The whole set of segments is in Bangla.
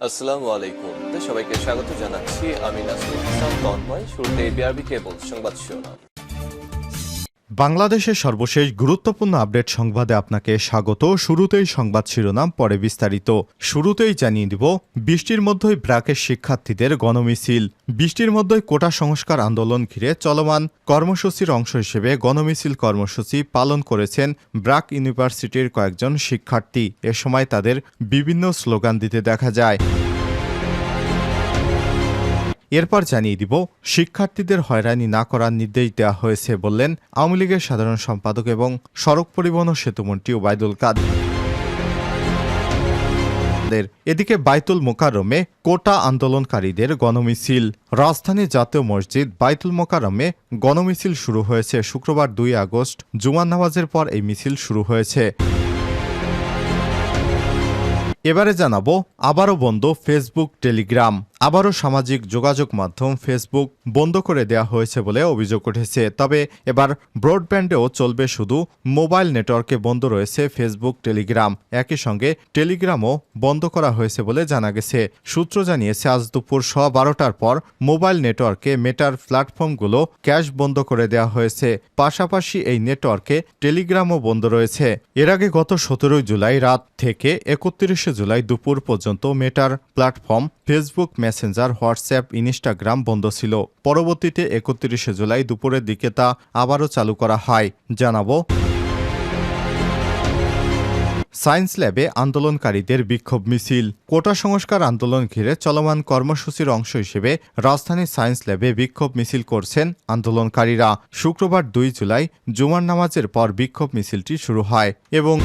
আসসালামু আলাইকুম। সবাইকে স্বাগত জানাচ্ছি। আমি নাসরুল ইসলাম তন্ময়। শুরুতে বিআরবি কেবল সংবাদ শিরোনাম। বাংলাদেশের সর্বশেষ গুরুত্বপূর্ণ আপডেট সংবাদে আপনাকে স্বাগত। শুরুতেই সংবাদ শিরোনাম, পরে বিস্তারিত। শুরুতেই জানিয়ে দিব, বৃষ্টির মধ্যেই ব্র্যাকের শিক্ষার্থীদের গণমিছিল। বৃষ্টির মধ্যেই কোটা সংস্কার আন্দোলন ঘিরে চলমান কর্মসূচির অংশ হিসেবে গণমিছিল কর্মসূচি পালন করেছেন ব্র্যাক ইউনিভার্সিটির কয়েকজন শিক্ষার্থী। এ সময় তাদের বিভিন্ন স্লোগান দিতে দেখা যায়। এরপর জানিয়ে দিব, শিক্ষার্থীদের হয়রানি না করার নির্দেশ দেওয়া হয়েছে বললেন আওয়ামী লীগের সাধারণ সম্পাদক এবং সড়ক পরিবহন ও সেতুমন্ত্রী ওবায়দুল কাদের। এদিকে বাইতুল মোকাররমে কোটা আন্দোলনকারীদের গণমিছিল। রাজধানীর জাতীয় মসজিদ বাইতুল মোকাররমে গণমিছিল শুরু হয়েছে। শুক্রবার 2 আগস্ট জুমার নামাজের পর এই মিছিল শুরু হয়েছে। এবারে জানাবো, আবারও বন্ধ ফেসবুক, টেলিগ্রাম। আবারও সামাজিক যোগাযোগ মাধ্যম ফেসবুক বন্ধ করে দেওয়া হয়েছে বলে অভিযোগ উঠেছে। তবে এবার ব্রডব্যান্ডেও চলবে, শুধু মোবাইল নেটওয়ার্কে বন্ধ রয়েছে ফেসবুক, টেলিগ্রাম। একই সঙ্গে টেলিগ্রামও বন্ধ করা হয়েছে বলে জানা গেছে। সূত্র জানিয়েছে, আজ দুপুর 12:15টার পর মোবাইল নেটওয়ার্কে মেটার প্ল্যাটফর্মগুলো ক্যাশ বন্ধ করে দেওয়া হয়েছে। পাশাপাশি এই নেটওয়ার্কে টেলিগ্রামও বন্ধ রয়েছে। এর আগে গত 17 জুলাই রাত থেকে 31 জুলাই দুপুর পর্যন্ত মেটার platform Facebook, Messenger, WhatsApp, Instagram বন্ধ ছিল। পরবর্তীতে 31 জুলাই দুপুরের দিকে তা আবারও চালু করা হয়। জানাবো, সায়েন্স ল্যাবে আন্দোলনকারীদের বিক্ষোভ মিছিল। কোটা সংস্কার আন্দোলন ঘিরে চলমান কর্মসূচির অংশ হিসেবে রাজধানীর সায়েন্স ল্যাবে বিক্ষোভ মিছিল করছেন আন্দোলনকারীরা। শুক্রবার 2 জুলাই জুমার নামাজের পর বিক্ষোভ মিছিলটি শুরু হয় এবং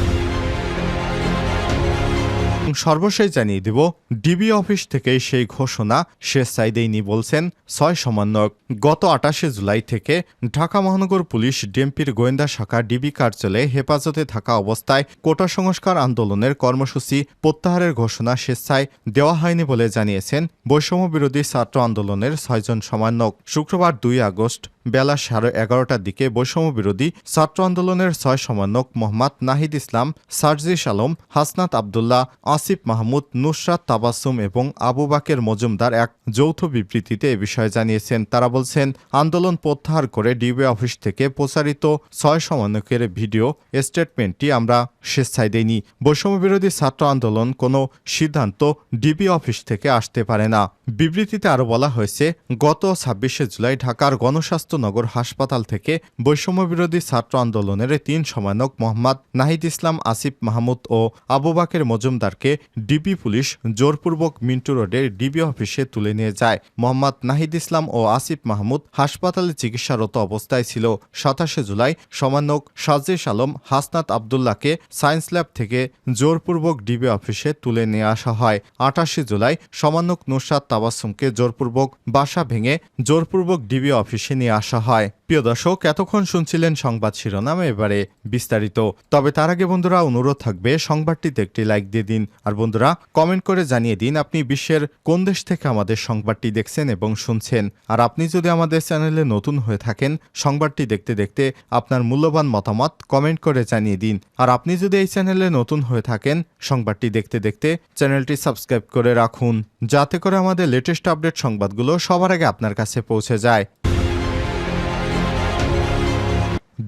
সর্বশেষ জানিয়ে দিব, ডিবি অফিস থেকেই সেই ঘোষণা স্বেচ্ছায় দেয়নি বলছেন 6 সমন্বয়ক। গত 28 জুলাই থেকে ঢাকা মহানগর পুলিশ ডিএমপির গোয়েন্দা শাখা ডিবি কার্যালয়ে হেফাজতে থাকা অবস্থায় কোটা সংস্কার আন্দোলনের কর্মসূচি প্রত্যাহারের ঘোষণা স্বেচ্ছায় দেওয়া হয়নি বলে জানিয়েছেন বৈষম্য বিরোধী ছাত্র আন্দোলনের 6 জন সমন্বয়ক। শুক্রবার 2 আগস্ট বেলা 11:30টার দিকে বৈষম্য বিরোধী ছাত্র আন্দোলনের 6 সমন্বয়ক মোহাম্মদ নাহিদ ইসলাম, সার্জিস আলম, হাসনাত আবদুল্লাহ, আসিফ মাহমুদ, নুসরাত তাবাসসুম এবং আবু বাকের মজুমদার এক যৌথ বিবৃতিতে এ বিষয়ে জানিয়েছেন। তারা বলছেন, আন্দোলন প্রত্যাহার করে ডিবি অফিস থেকে প্রচারিত 6 সমন্বয়কের ভিডিও স্টেটমেন্টটি আমরা স্বেচ্ছায় দেইনি। বৈষম্য বিরোধী ছাত্র আন্দোলন কোনো সিদ্ধান্ত ডিবি অফিস থেকে আসতে পারে না। বিবৃতিতে আরও বলা হয়েছে, গত 26 জুলাই ঢাকার গণস্বাস্থ্যনগর হাসপাতাল থেকে বৈষম্য বিরোধী ছাত্র আন্দোলনের 3 সমন্বয়ক মোহাম্মদ নাহিদ ইসলাম, আসিফ মাহমুদ ও আবু বাকের মজুমদারকে ডিবি পুলিশ জোরপূর্বক মিন্টু রোডের ডিবি অফিসে তুলে নিয়ে যায়। মোহাম্মদ নাহিদ ইসলাম ও আসিফ মাহমুদ হাসপাতালে চিকিৎসারত অবস্থায় ছিল। 27 জুলাই সমন্বয়ক সার্জিস আলম, হাসনাত আবদুল্লাহকে সায়েন্স ল্যাব থেকে জোরপূর্বক ডিবি অফিসে তুলে নিয়ে আসা হয়। 28 জুলাই সমন্বয়ক নুসরাত তাবাসসুমকে জোরপূর্বক বাসা ভেঙে জোরপূর্বক ডিবি অফিসে নিয়ে আসা হয়। প্রিয় দর্শক, এতক্ষণ শুনছিলেন সংবাদ শিরোনাম, এবারে বিস্তারিত। তবে তার আগে বন্ধুরা, অনুরোধ থাকবে সংবাদটিতে একটি লাইক দিয়ে দিন। আর বন্ধুরা, কমেন্ট করে জানিয়ে দিন আপনি বিশ্বের কোন দেশ থেকে আমাদের সংবাদটি দেখছেন এবং শুনছেন। আর আপনি যদি আমাদের চ্যানেলে নতুন হয়ে থাকেন, সংবাদটি দেখতে দেখতে আপনার মূল্যবান মতামত কমেন্ট করে জানিয়ে দিন। আর আপনি যদি এই চ্যানেলে নতুন হয়ে থাকেন, সংবাদটি দেখতে দেখতে চ্যানেলটি সাবস্ক্রাইব করে রাখুন, যাতে করে আমাদের লেটেস্ট আপডেট সংবাদগুলো সবার আগে আপনার কাছে পৌঁছে যায়।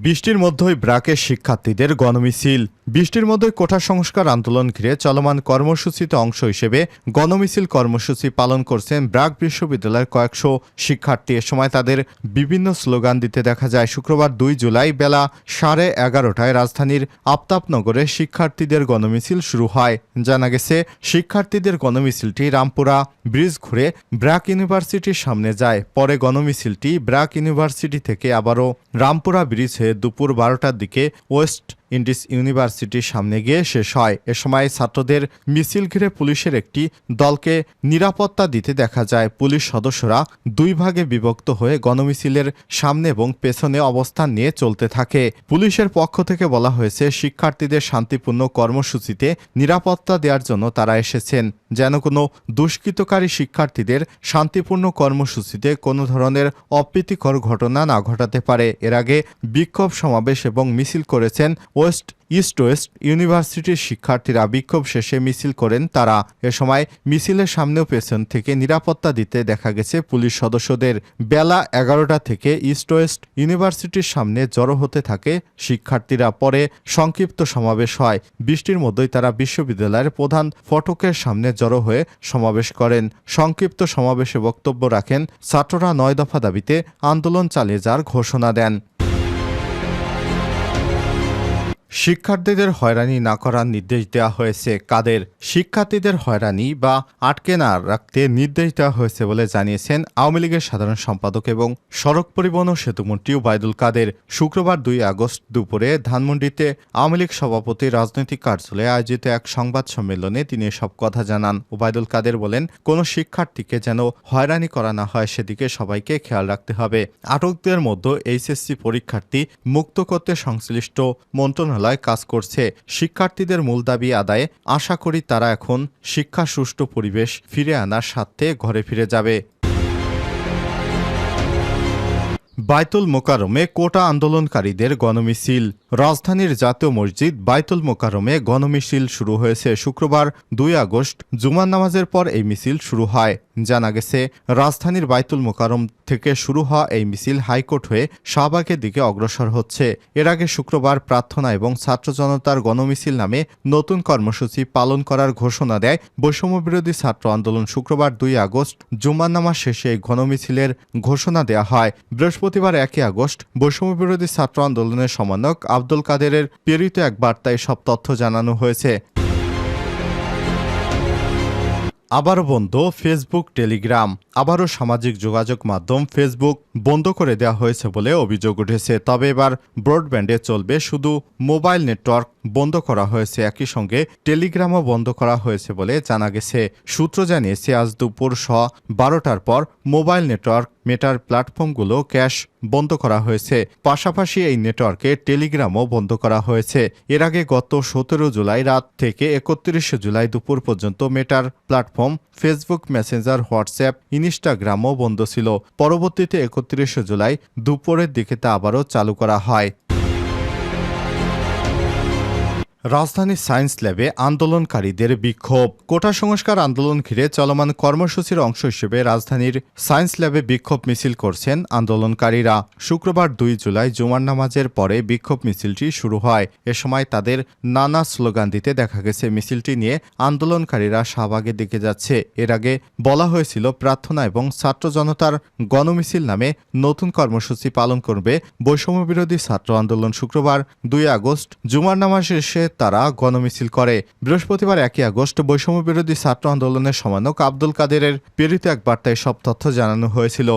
বৃষ্টির মধ্যেই ব্র্যাকের শিক্ষার্থীদের গণমিছিল। বৃষ্টির মধ্যে কোটা সংস্কার আন্দোলন ঘিরে চলমান কর্মসূচিতে অংশ হিসেবে গণমিছিল কর্মসূচি পালন করছেন ব্র্যাক বিশ্ববিদ্যালয়ের কয়েকশো শিক্ষার্থী। এ সময় তাদের বিভিন্ন স্লোগান দিতে দেখা যায়। শুক্রবার 2 জুলাই বেলা 11:30টায় রাজধানীর আফতাবনগরে শিক্ষার্থীদের গণমিছিল শুরু হয়। জানা গেছে, শিক্ষার্থীদের গণমিছিলটি রামপুরা ব্রিজ ঘুরে ব্র্যাক ইউনিভার্সিটির সামনে যায়। পরে গণমিছিলটি ব্র্যাক ইউনিভার্সিটি থেকে আবারও রামপুরা ব্রিজ হয়ে দুপুর 12টার দিকে ওয়েস্ট ইন্ডিজ ইউনিভার্সিটির সামনে গিয়ে শেষ হয়। এ সময় ছাত্রদের মিছিল ঘিরে পুলিশের একটি দলকে নিরাপত্তা দিতে দেখা যায়। পুলিশ সদস্যরা 2 ভাগে বিভক্ত হয়ে গণমিছিলের সামনে এবং পেছনে অবস্থান নিয়ে চলতে থাকে। পুলিশের পক্ষ থেকে বলা হয়েছে, শিক্ষার্থীদের শান্তিপূর্ণ কর্মসূচিতে নিরাপত্তা দেওয়ার জন্য তারা এসেছেন, যেন কোনো দুষ্কৃতকারী শিক্ষার্থীদের শান্তিপূর্ণ কর্মসূচিতে কোনো ধরনের অপ্রীতিকর ঘটনা না ঘটাতে পারে। এর আগে বিক্ষোভ সমাবেশ এবং মিছিল করেছেন ইস্ট ওয়েস্ট ইউনিভার্সিটির শিক্ষার্থীরা বিক্ষোভ শেষে মিছিল করেন তারা। এ সময় মিছিলের সামনেও পেছন থেকে নিরাপত্তা দিতে দেখা গেছে পুলিশ সদস্যদের। বেলা 11টা থেকে ইস্ট ওয়েস্ট ইউনিভার্সিটির সামনে জড়ো হতে থাকে শিক্ষার্থীরা। পরে সংক্ষিপ্ত সমাবেশ হয়। বৃষ্টির মধ্যেই তারা বিশ্ববিদ্যালয়ের প্রধান ফটকের সামনে জড়ো হয়ে সমাবেশ করেন। সংক্ষিপ্ত সমাবেশে বক্তব্য রাখেন ছাত্ররা 9 দফা দাবিতে আন্দোলন চালিয়ে যাওয়ার ঘোষণা দেন। শিক্ষার্থীদের হয়রানি না করার নির্দেশ দেওয়া হয়েছে কাদের? শিক্ষার্থীদের হয়রানি বা আটকে না রাখতে নির্দেশ দেওয়া হয়েছে বলে জানিয়েছেন আওয়ামী লীগের সাধারণ সম্পাদক এবং সড়ক পরিবহন ও সেতুমন্ত্রী ওবায়দুল কাদের। শুক্রবার 2 আগস্ট দুপুরে ধানমন্ডিতে আওয়ামী লীগ সভাপতি রাজনৈতিক কার্যালয়ে আয়োজিত এক সংবাদ সম্মেলনে তিনি এসব কথা জানান। ওবায়দুল কাদের বলেন, কোনো শিক্ষার্থীকে যেন হয়রানি করা না হয় সেদিকে সবাইকে খেয়াল রাখতে হবে। আটকদের মধ্যে এইচএসসি পরীক্ষার্থী মুক্ত করতে সংশ্লিষ্ট মন্ত্রণালয় কাজ করছে। শিক্ষার্থীদের মূল দাবি আদায়ে আশা করি তারা এখন শিক্ষা সুষ্ঠু পরিবেশ ফিরে আনার স্বার্থে ঘরে ফিরে যাবে। বাইতুল মোকাররমে কোটা আন্দোলনকারীদের গণমিছিল। রাজধানীর জাতীয় মসজিদ বাইতুল মোকাররমে গণমিছিল শুরু হয়েছে। শুক্রবার 2 আগস্ট জুমার নামাজের পর এই মিছিল শুরু হয়। জানা গেছে, রাজধানীর বাইতুল মোকাররম থেকে শুরু হওয়া এই মিছিল হাইকোর্ট হয়ে শাহবাগের দিকে অগ্রসর হচ্ছে। এর আগে শুক্রবার প্রার্থনা এবং ছাত্র জনতার গণমিছিল নামে নতুন কর্মসূচি পালন করার ঘোষণা দেয় বৈষম্যবিরোধী ছাত্র আন্দোলন। শুক্রবার 2 আগস্ট জুমার নামাজ শেষে এই গণমিছিলের ঘোষণা দেওয়া হয়। বৃহস্পতিবার 1 আগস্ট বৈষম্যবিরোধী ছাত্র আন্দোলনের সমন্বয়ক আব্দুল কাদেরের প্রেরিত এক বার্তায় সব তথ্য জানানো হয়েছে। আবারও বন্ধ ফেসবুক, টেলিগ্রাম। আবারও সামাজিক যোগাযোগ মাধ্যম ফেসবুক বন্ধ করে দেওয়া হয়েছে বলে অভিযোগ উঠেছে। তবে এবার ব্রডব্যান্ডে চলবে, শুধু মোবাইল নেটওয়ার্ক বন্ধ করা হয়েছে। একই সঙ্গে টেলিগ্রামও বন্ধ করা হয়েছে বলে জানা গেছে। সূত্র জানিয়েছে, আজ দুপুর 12টার পর মোবাইল নেটওয়ার্ক মেটার প্ল্যাটফর্মগুলো ক্যাশ বন্ধ করা হয়েছে। পাশাপাশি এই নেটওয়ার্কে টেলিগ্রামও বন্ধ করা হয়েছে। এর আগে গত 17 জুলাই রাত থেকে 31 জুলাই দুপুর পর্যন্ত মেটার প্ল্যাটফর্ম ফেসবুক, মেসেঞ্জার, হোয়াটসঅ্যাপ, ইনস্টাগ্রামও বন্ধ ছিল। পরবর্তীতে 31 জুলাই দুপুরের দিকে তা আবারও চালু করা হয়। রাজধানীর সায়েন্স ল্যাবে আন্দোলনকারীদের বিক্ষোভ। কোটা সংস্কার আন্দোলন ঘিরে চলমান কর্মসূচির অংশ হিসেবে রাজধানীর সায়েন্স ল্যাবে বিক্ষোভ মিছিল করছেন আন্দোলনকারীরা। শুক্রবার 2 জুলাই জুমার নামাজের পরে বিক্ষোভ মিছিলটি শুরু হয়। এ সময় তাদের নানা স্লোগান দিতে দেখা গেছে। মিছিলটি নিয়ে আন্দোলনকারীরা শাহবাগের দিকে যাচ্ছে। এর আগে বলা হয়েছিল, প্রার্থনা এবং ছাত্র জনতার গণমিছিল নামে নতুন কর্মসূচি পালন করবে বৈষম্যবিরোধী ছাত্র আন্দোলন। শুক্রবার 2 আগস্ট জুমার নামাজ শেষে তারা গণমিছিল করে। বৃহস্পতিবার 1 আগস্ট বৈষম্যবিরোধী ছাত্র আন্দোলনের সমন্বয়ক আব্দুল কাদেরের প্রেরিত এক বার্তায় সব তথ্য জানানো হয়েছিল।